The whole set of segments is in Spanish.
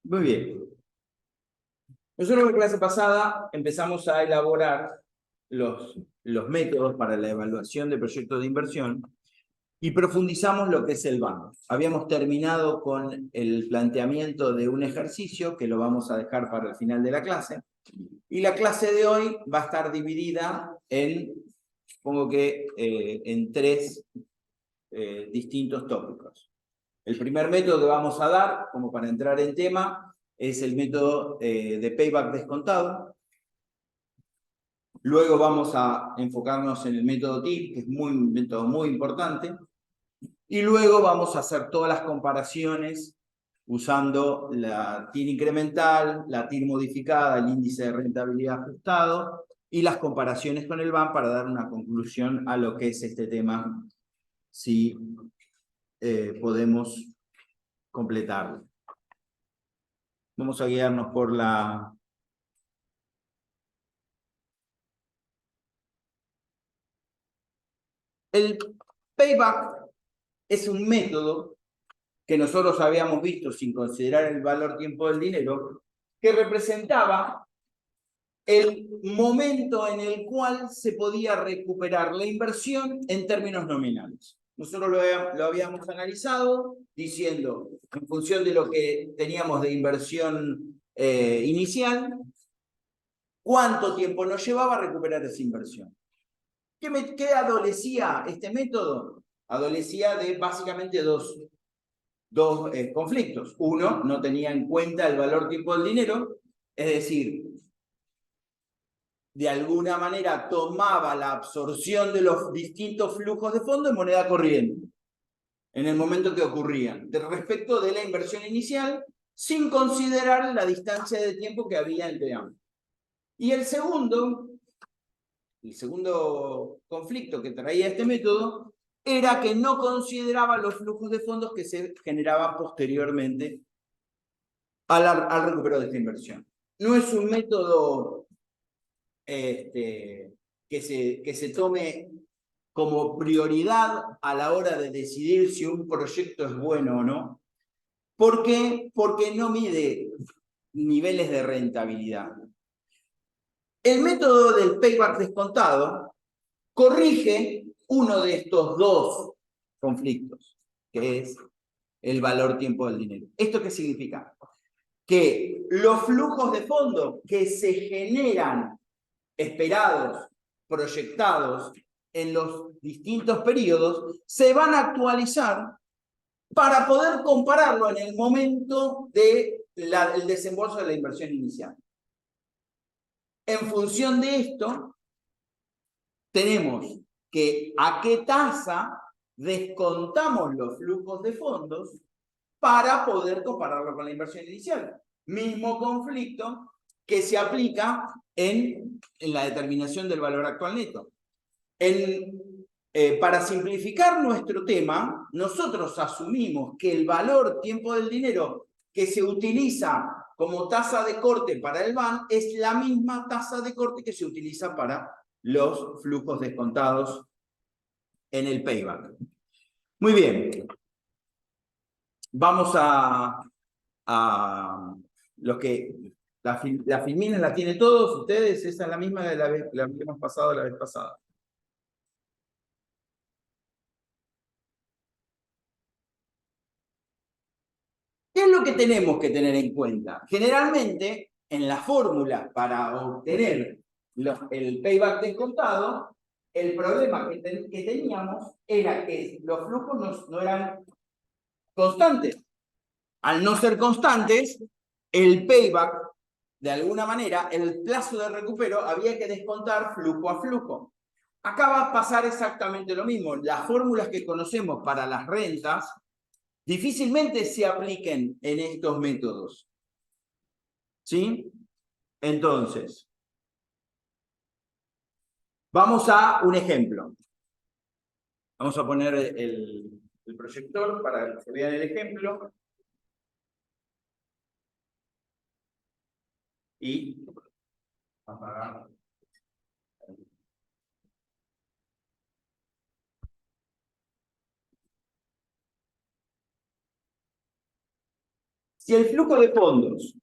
Muy bien. Nosotros en la clase pasada empezamos a elaborar los métodos para la evaluación de proyectos de inversión y profundizamos lo que es el BAM. Habíamos terminado con el planteamiento de un ejercicio que lo vamos a dejar para el final de la clase. Y la clase de hoy va a estar dividida en, supongo que en tres distintos tópicos. El primer método que vamos a dar, como para entrar en tema, es el método de payback descontado. Luego vamos a enfocarnos en el método TIP, que es un método muy importante. Y luego vamos a hacer todas las comparaciones usando la TIR incremental, la TIR modificada, el índice de rentabilidad ajustado y las comparaciones con el BAM para dar una conclusión a lo que es este tema, si podemos completarlo. Vamos a guiarnos por la... El payback es un método que nosotros habíamos visto sin considerar el valor tiempo del dinero, que representaba el momento en el cual se podía recuperar la inversión en términos nominales. Nosotros lo habíamos analizado diciendo, en función de lo que teníamos de inversión inicial, cuánto tiempo nos llevaba a recuperar esa inversión. ¿Qué adolecía este método? Adolecía de básicamente dos conflictos. Uno, no tenía en cuenta el valor tiempo del dinero, es decir, de alguna manera tomaba la absorción de los distintos flujos de fondo en moneda corriente, en el momento que ocurrían, respecto de la inversión inicial, sin considerar la distancia de tiempo que había entre ambos. Y el segundo conflicto que traía este método era que no consideraba los flujos de fondos que se generaban posteriormente al recupero de esta inversión. No es un método que se tome como prioridad a la hora de decidir si un proyecto es bueno o no. ¿Por qué? Porque no mide niveles de rentabilidad. El método del payback descontado corrige uno de estos dos conflictos, que es el valor tiempo del dinero. ¿Esto qué significa? Que los flujos de fondo que se generan, esperados, proyectados en los distintos periodos, se van a actualizar para poder compararlo en el momento del desembolso de la inversión inicial. En función de esto, tenemos que a qué tasa descontamos los flujos de fondos para poder compararlo con la inversión inicial. Mismo conflicto que se aplica en la determinación del valor actual neto. Para simplificar nuestro tema, nosotros asumimos que el valor tiempo del dinero que se utiliza como tasa de corte para el BAN es la misma tasa de corte que se utiliza para los flujos descontados en el payback. Muy bien. Vamos a los que la filmina la tienen todos ustedes, esa es la misma de la que hemos pasado la vez pasada. ¿Qué es lo que tenemos que tener en cuenta? Generalmente, en la fórmula para obtener el payback descontado, el problema que teníamos era que los flujos no eran constantes. Al no ser constantes, el payback, de alguna manera, el plazo de recupero había que descontar flujo a flujo. Acá va a pasar exactamente lo mismo. Las fórmulas que conocemos para las rentas difícilmente se apliquen en estos métodos. ¿Sí? Entonces, vamos a un ejemplo. Vamos a poner el proyector para que se vean el ejemplo. Y apagar. Si el flujo de fondos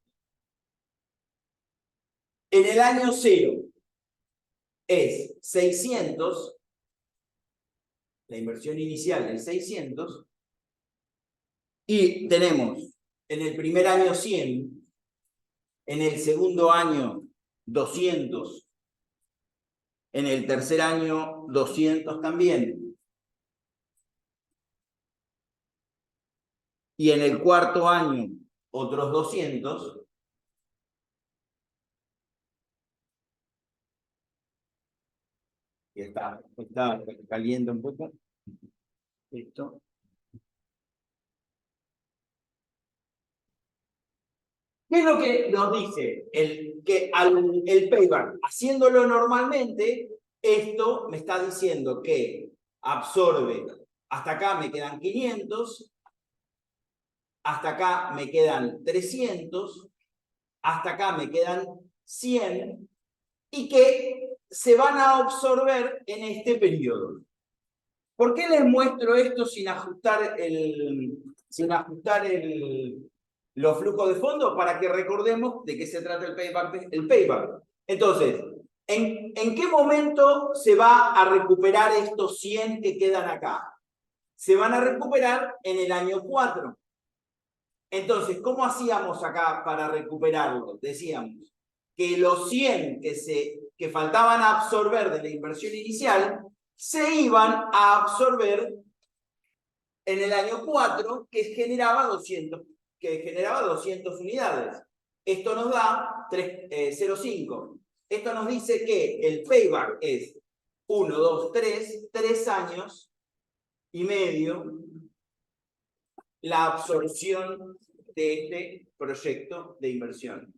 en el año 0 es 600, la inversión inicial es 600, y tenemos en el primer año 100, en el segundo año 200, en el tercer año 200 también, y en el cuarto año otros 200, y está caliente un poco esto. ¿Qué es lo que nos dice? El payback, haciéndolo normalmente, esto me está diciendo que absorbe, hasta acá me quedan 500, hasta acá me quedan 300, hasta acá me quedan 100, y que se van a absorber en este periodo. ¿Por qué les muestro esto sin ajustar los flujos de fondos? Para que recordemos de qué se trata el payback. Entonces, ¿en qué momento se va a recuperar estos 100 que quedan acá? Se van a recuperar en el año 4. Entonces, ¿cómo hacíamos acá para recuperarlo? Decíamos que los 100 que faltaban a absorber de la inversión inicial se iban a absorber en el año 4, que generaba 200 unidades. Esto nos da 0,5. Esto nos dice que el payback es 1, 2, 3 años y medio la absorción de este proyecto de inversión.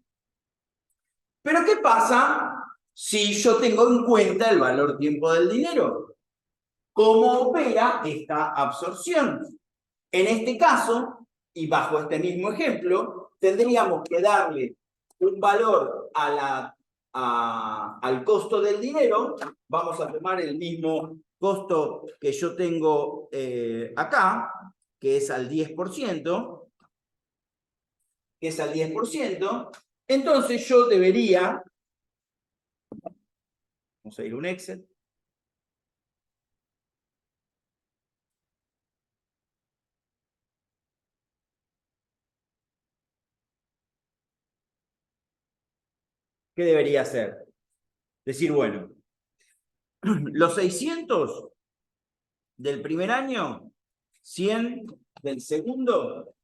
Pero ¿qué pasa si yo tengo en cuenta el valor tiempo del dinero? ¿Cómo opera esta absorción? En este caso, y bajo este mismo ejemplo, tendríamos que darle un valor al costo del dinero. Vamos a tomar el mismo costo que yo tengo acá, que es al 10%, entonces yo debería, vamos a ir a un Excel, ¿qué debería hacer? Decir, bueno, los 600 del primer año, 100 del segundo,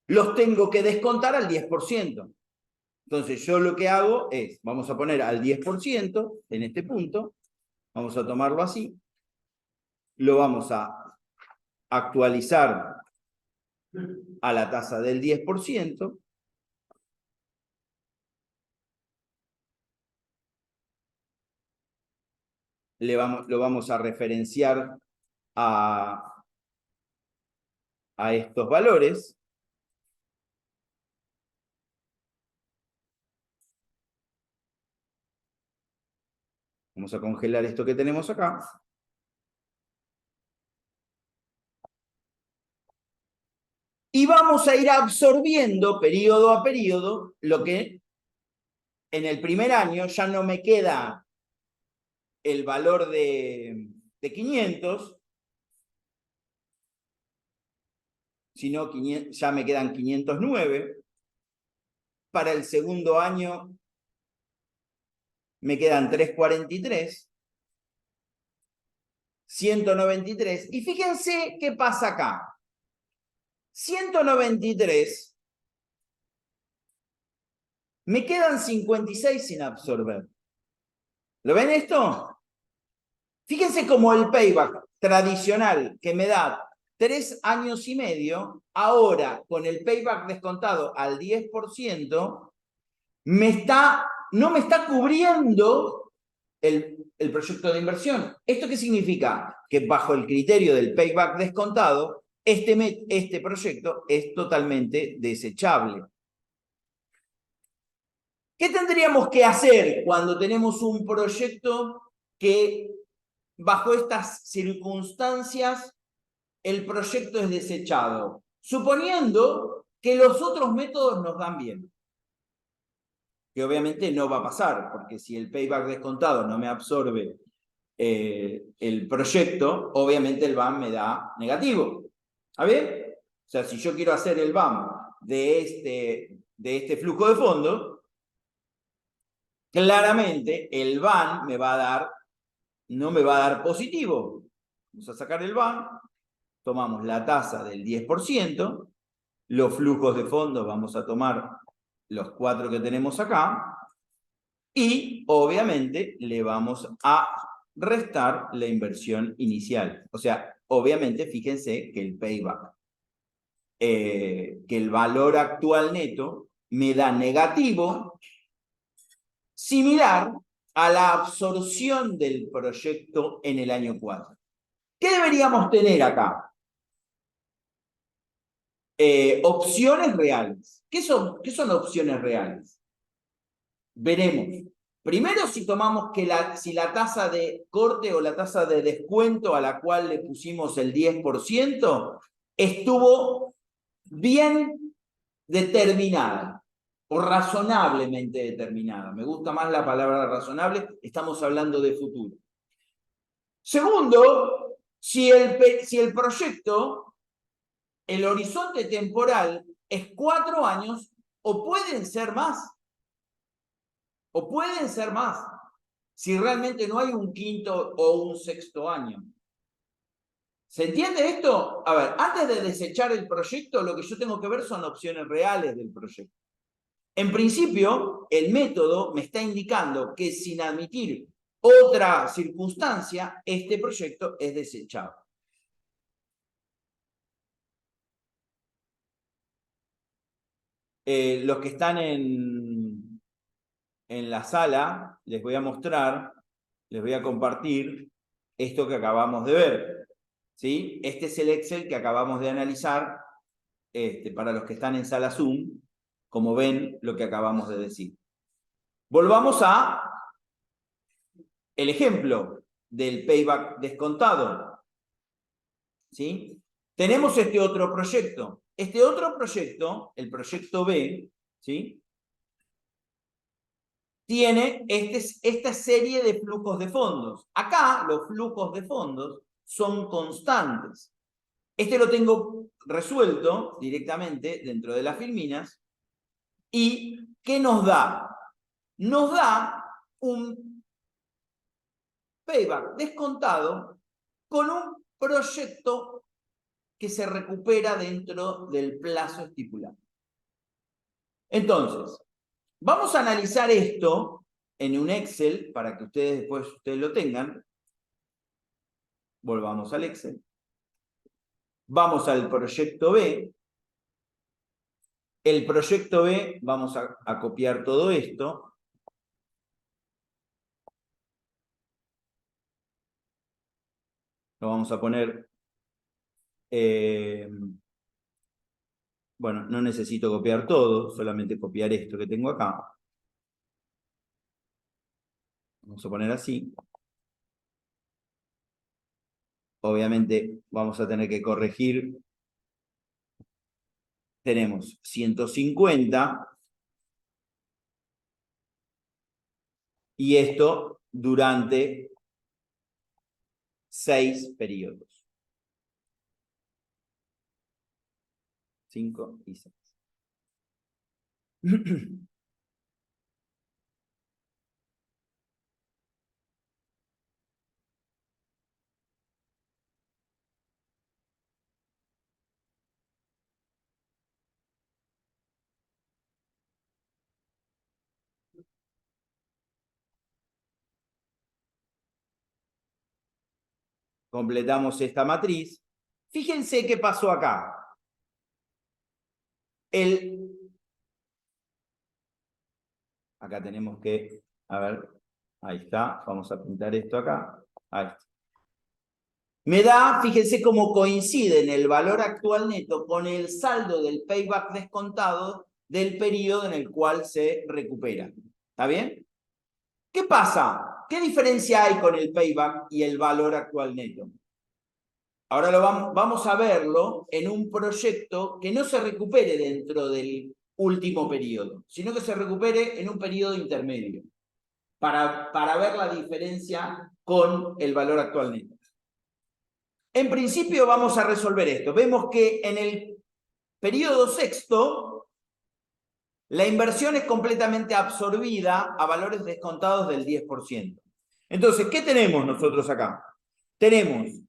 los tengo que descontar al 10%. Entonces yo lo que hago es, vamos a poner al 10% en este punto, vamos a tomarlo así, lo vamos a actualizar a la tasa del 10%, lo vamos a referenciar a estos valores. Vamos a congelar esto que tenemos acá. Y vamos a ir absorbiendo periodo a periodo lo que en el primer año ya no me queda el valor de 500, sino ya me quedan 509. Para el segundo año me quedan 343, 193. Y fíjense qué pasa acá. 193, me quedan 56 sin absorber. ¿Lo ven esto? Fíjense cómo el payback tradicional que me da 3 años y medio, ahora con el payback descontado al 10%, no me está cubriendo el proyecto de inversión. ¿Esto qué significa? Que bajo el criterio del payback descontado, este proyecto es totalmente desechable. ¿Qué tendríamos que hacer cuando tenemos un proyecto que bajo estas circunstancias el proyecto es desechado? Suponiendo que los otros métodos nos dan bien. Que obviamente no va a pasar, porque si el payback descontado no me absorbe el proyecto, obviamente el BAM me da negativo. ¿Está bien? O sea, si yo quiero hacer el BAM de este flujo de fondos, claramente el BAM no me va a dar positivo. Vamos a sacar el BAM, tomamos la tasa del 10%, los flujos de fondos vamos a tomar los 4 que tenemos acá, y obviamente le vamos a restar la inversión inicial. O sea, obviamente fíjense que el payback, que el valor actual neto me da negativo, similar a la absorción del proyecto en el año 4. ¿Qué deberíamos tener acá? Opciones reales. ¿Qué son opciones reales? Veremos. Primero, si tomamos que si la tasa de corte o la tasa de descuento a la cual le pusimos el 10% estuvo bien determinada o razonablemente determinada. Me gusta más la palabra razonable, estamos hablando de futuro. Segundo, si el proyecto, el horizonte temporal es 4 años o pueden ser más. O pueden ser más, si realmente no hay un quinto o un sexto año. ¿Se entiende esto? A ver, antes de desechar el proyecto, lo que yo tengo que ver son opciones reales del proyecto. En principio, el método me está indicando que sin admitir otra circunstancia, este proyecto es desechado. Los que están en la sala, les voy a mostrar, les voy a compartir esto que acabamos de ver. ¿Sí? Este es el Excel que acabamos de analizar para los que están en sala Zoom, como ven lo que acabamos de decir. Volvamos a el ejemplo del payback descontado. ¿Sí? Tenemos este otro proyecto. Este otro proyecto, el proyecto B, ¿sí? Tiene esta serie de flujos de fondos. Acá los flujos de fondos son constantes. Este lo tengo resuelto directamente dentro de las filminas. ¿Y qué nos da? Nos da un payback descontado con un proyecto que se recupera dentro del plazo estipulado. Entonces, vamos a analizar esto en un Excel para que ustedes lo tengan. Volvamos al Excel. Vamos al proyecto B. El proyecto B, vamos a copiar todo esto. Lo vamos a poner... bueno, no necesito copiar todo, solamente copiar esto que tengo acá. Vamos a poner así. Obviamente vamos a tener que corregir. Tenemos 150. Y esto durante 6 periodos. 5 y 6. Completamos esta matriz. Fíjense qué pasó acá. Acá tenemos que, a ver, ahí está, vamos a pintar esto acá. Ahí está. Me da, fíjense cómo coinciden el valor actual neto con el saldo del payback descontado del periodo en el cual se recupera. ¿Está bien? ¿Qué pasa? ¿Qué diferencia hay con el payback y el valor actual neto? Ahora vamos a verlo en un proyecto que no se recupere dentro del último periodo, sino que se recupere en un periodo intermedio, para ver la diferencia con el valor actual neto. En principio vamos a resolver esto. Vemos que en el periodo sexto, la inversión es completamente absorbida a valores descontados del 10%. Entonces, ¿qué tenemos nosotros acá? Tenemos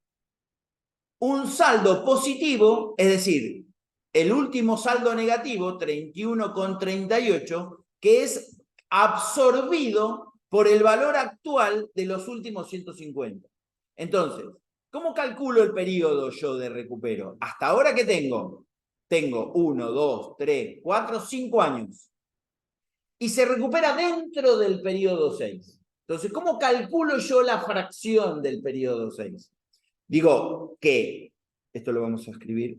un saldo positivo, es decir, el último saldo negativo, 31,38, que es absorbido por el valor actual de los últimos 150. Entonces, ¿cómo calculo el periodo yo de recupero? Hasta ahora, ¿qué tengo? Tengo 1, 2, 3, 4, 5 años. Y se recupera dentro del periodo 6. Entonces, ¿cómo calculo yo la fracción del periodo 6? Digo que, esto lo vamos a escribir,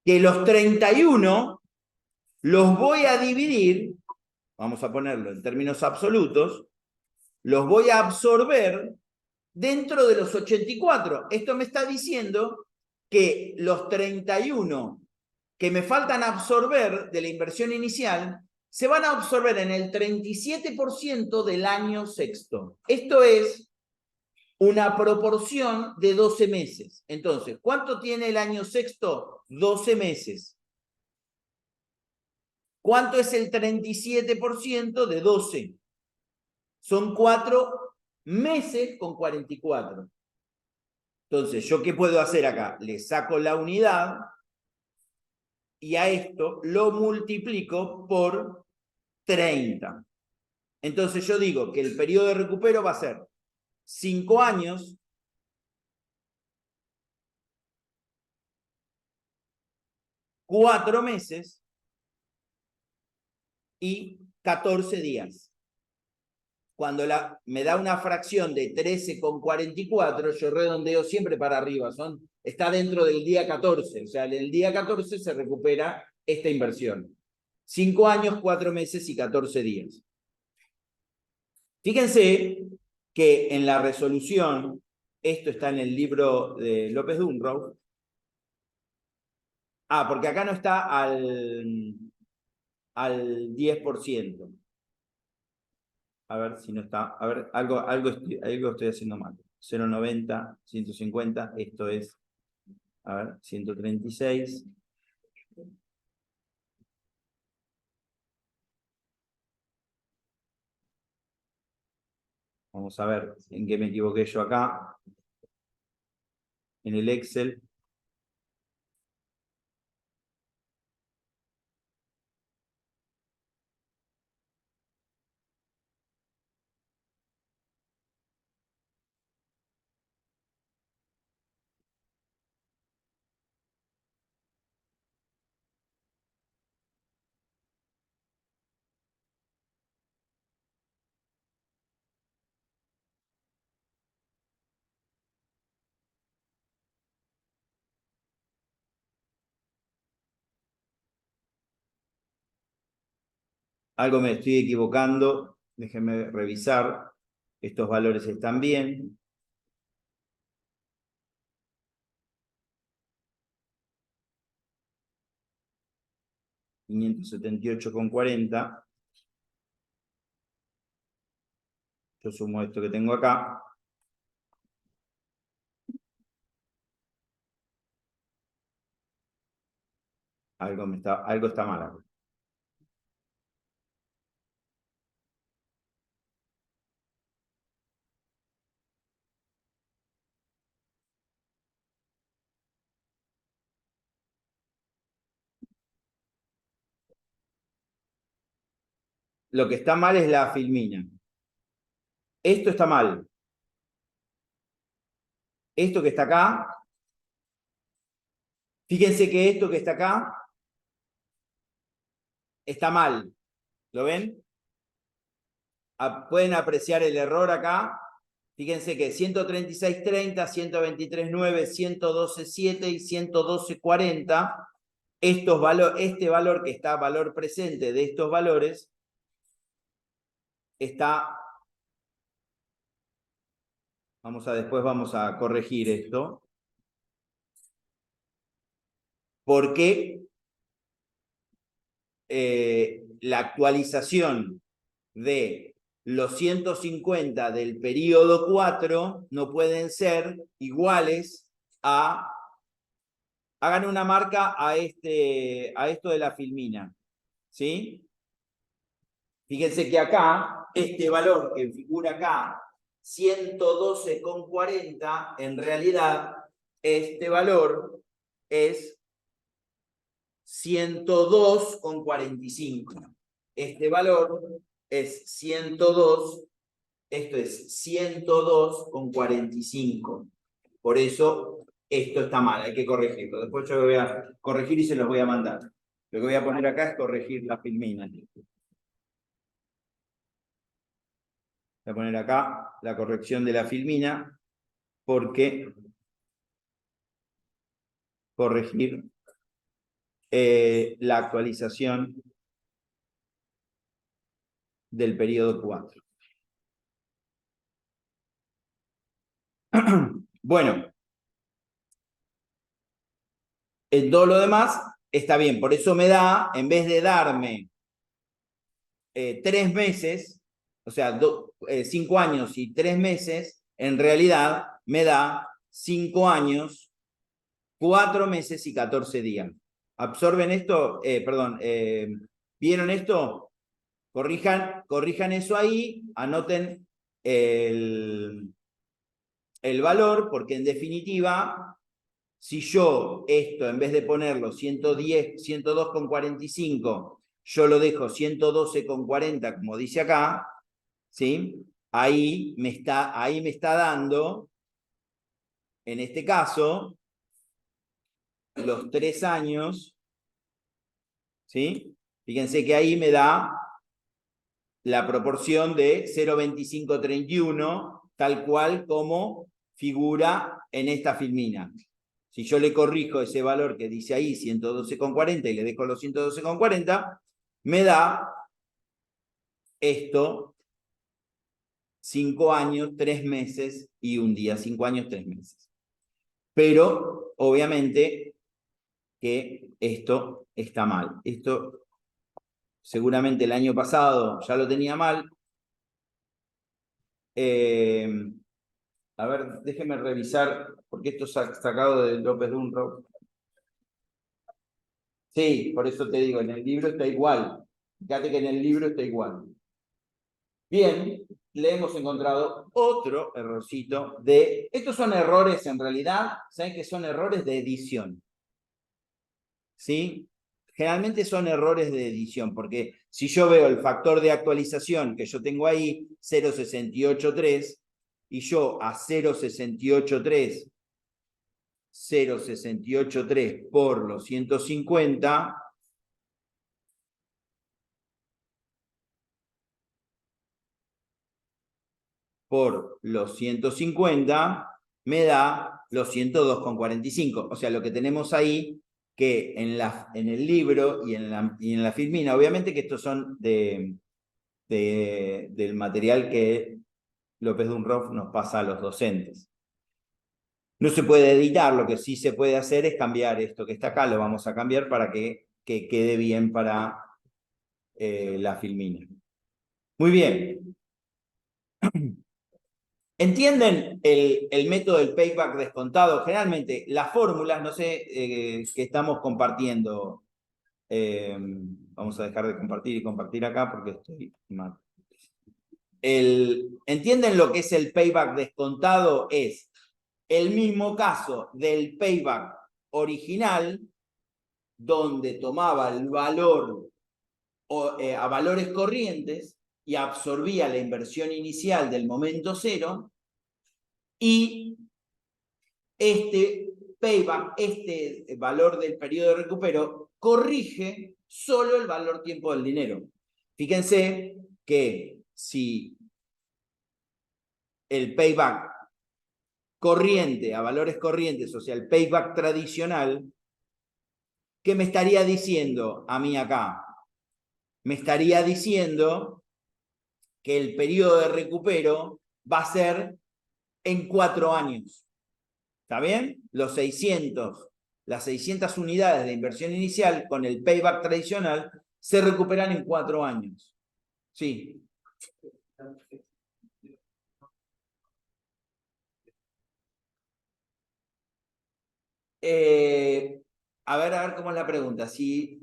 que los 31 los voy a dividir, vamos a ponerlo en términos absolutos, los voy a absorber dentro de los 84. Esto me está diciendo que los 31 que me faltan absorber de la inversión inicial se van a absorber en el 37% del año sexto. Esto es una proporción de 12 meses. Entonces, ¿cuánto tiene el año sexto? 12 meses. ¿Cuánto es el 37% de 12? Son 4 meses con 44. Entonces, ¿yo qué puedo hacer acá? Le saco la unidad y a esto lo multiplico por 30. Entonces yo digo que el periodo de recupero va a ser 5 años, 4 meses y 14 días. Cuando me da una fracción de 13,44, yo redondeo siempre para arriba, está dentro del día 14, o sea, en el día 14 se recupera esta inversión. 5 años, 4 meses y 14 días. Fíjense que en la resolución, esto está en el libro de López Dunrow. Porque acá no está al 10%. A ver si no está. A ver, algo estoy haciendo mal. 0,90, 150, esto es, a ver, 136. Vamos a ver en qué me equivoqué yo acá. En el Excel. Algo me estoy equivocando. Déjenme revisar. Estos valores están bien. $578,40. Yo sumo esto que tengo acá. Algo está mal acá. Lo que está mal es la filmina. Esto está mal. Esto que está acá, fíjense que esto que está acá está mal. ¿Lo ven? Pueden apreciar el error acá. Fíjense que 136,30, 123,9, 112,7 y 112,40 este valor que está valor presente de estos valores está... Después vamos a corregir esto. Porque la actualización de los 150 del periodo 4 no pueden ser iguales a... Hagan una marca a esto de la filmina, ¿sí? Fíjense que acá, este valor que figura acá, 112,40, en realidad, este valor es 102,45. Este valor es 102, esto es 102,45. Por eso esto está mal, hay que corregirlo. Después yo lo voy a corregir y se los voy a mandar. Lo que voy a poner acá es corregir la filmina. Voy a poner acá la corrección de la filmina porque corregir la actualización del periodo 4. Bueno, en todo lo demás está bien. Por eso me da, en vez de darme 3 meses, o sea, 5 años y 3 meses, en realidad me da 5 años, 4 meses y 14 días. ¿Absorben esto? ¿Vieron esto? Corrijan eso ahí, anoten el valor, porque en definitiva, si yo esto, en vez de ponerlo 102,45, yo lo dejo 112,40, como dice acá, ¿sí? Ahí me está dando, en este caso, los 3 años, ¿sí? Fíjense que ahí me da la proporción de 0,2531, tal cual como figura en esta filmina. Si yo le corrijo ese valor que dice ahí, 112,40, y le dejo los 112,40, me da esto, 5 años, 3 meses y un día, 5 años, 3 meses. Pero, obviamente, que esto está mal. Esto, seguramente el año pasado ya lo tenía mal. A ver, déjeme revisar, porque esto es sacado de López Dunrow. Sí, por eso te digo, en el libro está igual. Fíjate que en el libro está igual. Bien, le hemos encontrado otro errorcito de... Estos son errores en realidad, ¿saben que son errores de edición? ¿Sí? Generalmente son errores de edición, porque si yo veo el factor de actualización que yo tengo ahí, 0,683, y yo a 0,683 por los 150, por los 150, me da los 102,45. O sea, lo que tenemos ahí, que en el libro y en la filmina, obviamente que estos son del material que López Dunroff nos pasa a los docentes. No se puede editar, lo que sí se puede hacer es cambiar esto que está acá, lo vamos a cambiar para que quede bien para la filmina. Muy bien. ¿Entienden el método del payback descontado? Generalmente, las fórmulas, no sé, que estamos compartiendo. Vamos a dejar de compartir y compartir acá porque estoy mal. ¿Entienden lo que es el payback descontado? Es el mismo caso del payback original, donde tomaba el valor a valores corrientes y absorbía la inversión inicial del momento cero, y este payback, este valor del periodo de recupero, corrige solo el valor tiempo del dinero. Fíjense que si el payback corriente a valores corrientes, o sea, el payback tradicional, ¿qué me estaría diciendo a mí acá? Me estaría diciendo que el periodo de recupero va a ser en 4 años. ¿Está bien? Las 600 unidades de inversión inicial con el payback tradicional se recuperan en 4 años. Sí. A ver cómo es la pregunta. Si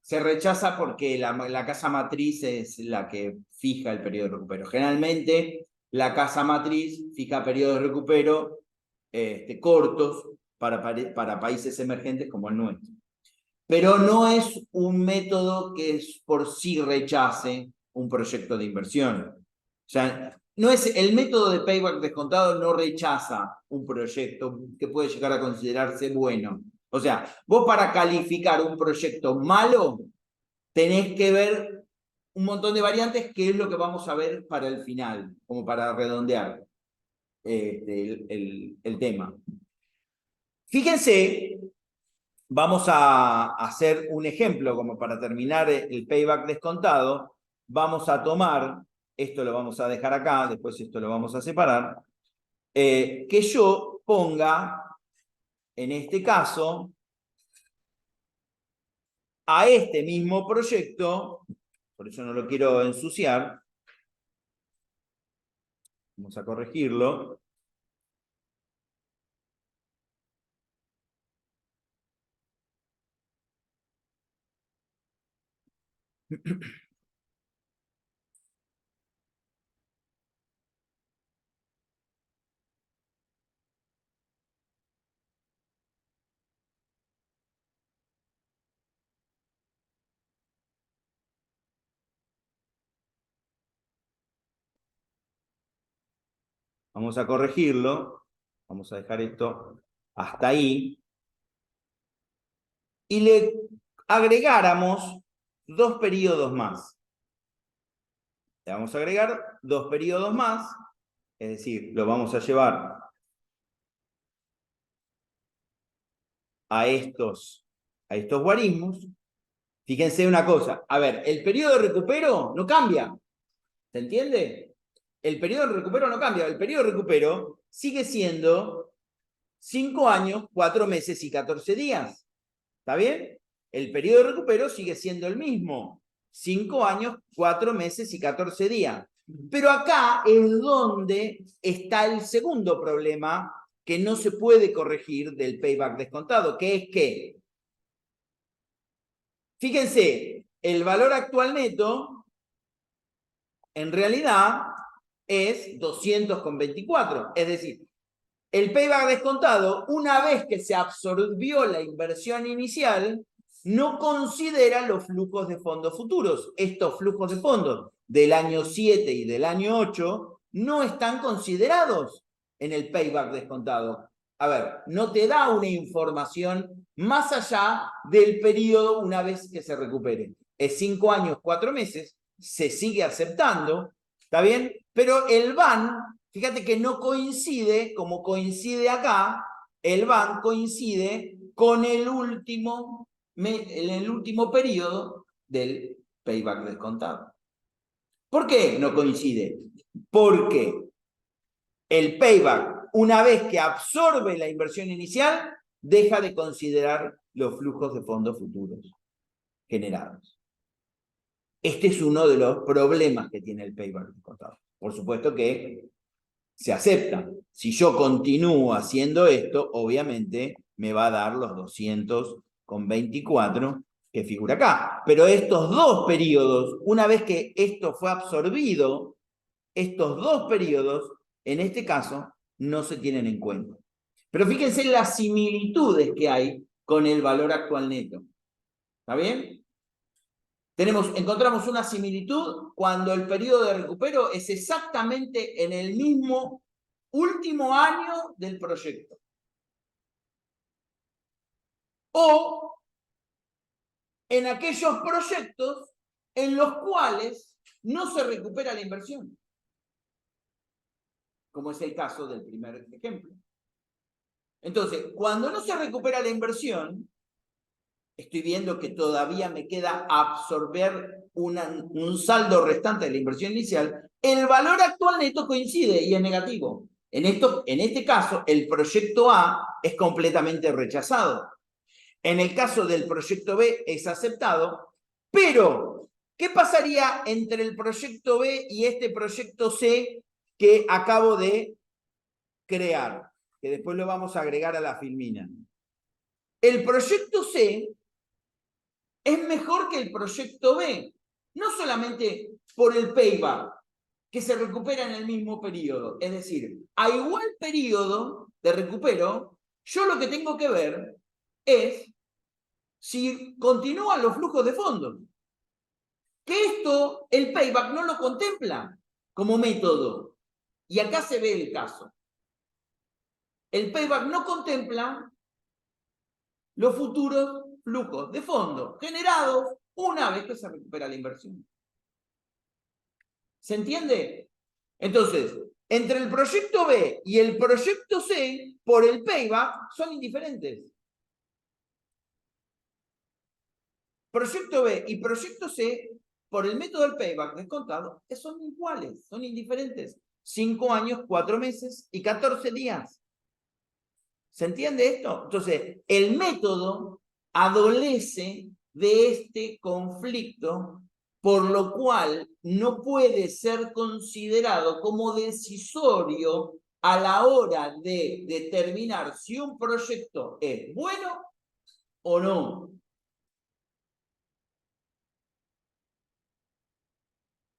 se rechaza porque la casa matriz es la que fija el periodo de recupero. Generalmente, la casa matriz fija periodos de recupero cortos para países emergentes como el nuestro. Pero no es un método que por sí rechace un proyecto de inversión. O sea, no es, el método de payback descontado no rechaza un proyecto que puede llegar a considerarse bueno. O sea, vos para calificar un proyecto malo, tenés que ver un montón de variantes, que es lo que vamos a ver para el final, como para redondear el tema. Fíjense, vamos a hacer un ejemplo como para terminar el payback descontado. Vamos a tomar, esto lo vamos a dejar acá, después esto lo vamos a separar, que yo ponga, en este caso, a este mismo proyecto, por eso no lo quiero ensuciar, vamos a corregirlo. Vamos a corregirlo, vamos a dejar esto hasta ahí, y le agregáramos 2 periodos más. Le vamos a agregar 2 periodos más, es decir, lo vamos a llevar a estos guarismos. Fíjense una cosa, a ver, el periodo de recupero no cambia, ¿se entiende? El periodo de recupero no cambia, el periodo de recupero sigue siendo 5 años, 4 meses y 14 días. ¿Está bien? El periodo de recupero sigue siendo el mismo. 5 años, 4 meses y 14 días. Pero acá es donde está el segundo problema que no se puede corregir del payback descontado, que es que, fíjense, el valor actual neto en realidad es 200,24. Es decir, el payback descontado, una vez que se absorbió la inversión inicial, no considera los flujos de fondos futuros. Estos flujos de fondos del año 7 y del año 8 no están considerados en el payback descontado. A ver, no te da una información más allá del periodo una vez que se recupere. Es 5 años, 4 meses, se sigue aceptando, ¿está bien? Pero el BAN, fíjate que no coincide, como coincide acá, el BAN coincide con el último periodo del payback descontado. ¿Por qué no coincide? Porque el payback, una vez que absorbe la inversión inicial, deja de considerar los flujos de fondos futuros generados. Este es uno de los problemas que tiene el payback descontado. Por supuesto que se acepta. Si yo continúo haciendo esto, obviamente me va a dar los 200,24 que figura acá. Pero estos 2 periodos, una vez que esto fue absorbido, estos 2 periodos, en este caso, no se tienen en cuenta. Pero fíjense las similitudes que hay con el valor actual neto. ¿Está bien? Encontramos una similitud cuando el periodo de recupero es exactamente en el mismo último año del proyecto. O en aquellos proyectos en los cuales no se recupera la inversión, como es el caso del primer ejemplo. Entonces, cuando no se recupera la inversión, estoy viendo que todavía me queda absorber un saldo restante de la inversión inicial, el valor actual neto coincide y es negativo. En este caso, el proyecto A es completamente rechazado. En el caso del proyecto B es aceptado, pero ¿qué pasaría entre el proyecto B y este proyecto C que acabo de crear? Que después lo vamos a agregar a la filmina. El proyecto C es mejor que el proyecto B, no solamente por el payback, que se recupera en el mismo periodo. Es decir, a igual periodo de recupero, yo lo que tengo que ver es si continúan los flujos de fondos. Que esto, el payback no lo contempla como método. Y acá se ve el caso. El payback no contempla los futuros flujos de fondos generados una vez que se recupera la inversión. ¿Se entiende? Entonces, entre el proyecto B y el proyecto C, por el payback, son indiferentes. Proyecto B y proyecto C, por el método del payback descontado, son iguales, son indiferentes. 5 años, 4 meses y 14 días. ¿Se entiende esto? Entonces, el método adolece de este conflicto, por lo cual no puede ser considerado como decisorio a la hora de determinar si un proyecto es bueno o no.